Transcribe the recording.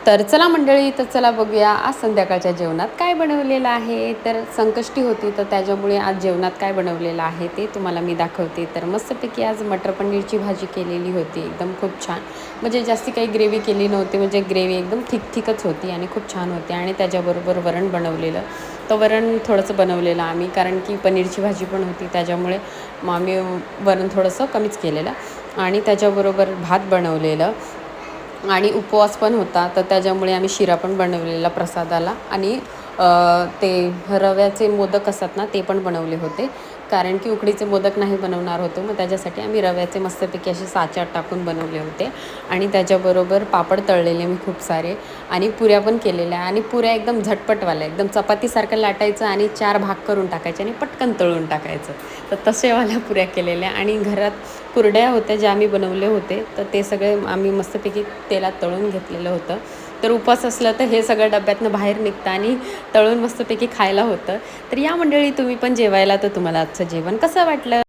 तर चला मंडळी, तर चला बघूया आज संध्याकाळच्या जेवणात काय बनवलेलं आहे. तर संकष्टी होती, तर त्याच्यामुळे आज जेवणात काय बनवलेलं आहे ते तुम्हाला मी दाखवते. तर मस्तपैकी आज मटर पनीरची भाजी केलेली होती, एकदम खूप छान. म्हणजे जास्ती काही ग्रेव्ही केली नव्हती, म्हणजे ग्रेव्ही एकदम थिकच होती आणि खूप छान होती. आणि त्याच्याबरोबर वरण बनवलेलं. तर वरण थोडंसं बनवलेलं आम्ही, कारण की पनीरची भाजी पण होती, त्याच्यामुळे मग आम्ही वरण थोडंसं कमीच केलेलं. आणि त्याच्याबरोबर भात बनवलेलं आणि उपवास पण होता, तर त्याच्यामुळे आम्ही शिरा पण बनवलेला प्रसादाला. आणि ते रव्याचे मोदक असतात ना, ते पण बनवले होते, कारण की उकडीचे मोदक नाही बनवणार होतो. मग त्याच्यासाठी आम्ही रव्याचे मस्तपैकी असे साच्यात टाकून बनवले होते. आणि त्याच्याबरोबर पापड तळलेले मी खूप सारे, आणि पुऱ्या पण केलेल्या. आणि पुऱ्या एकदम झटपटवाल्या, एकदम चपातीसारखं लाटायचं आणि 4 भाग करून टाकायचे आणि पटकन तळून टाकायचं. तर तसेवाल्या पुऱ्या केलेल्या. आणि घरात कुरड्या होत्या ज्या आम्ही बनवले होते, तर ते सगळे आम्ही मस्तपैकी तेलात तळून घेतलेलं होतं. तर उपवास असलं तर हे सगळं डब्यातनं बाहेर निघतं आणि तळून मस्तपैकी खायला होतं. तर या मंडळी, तुम्ही पण जेवायला. तर तुम्हाला आजचं जेवण कसं वाटलं?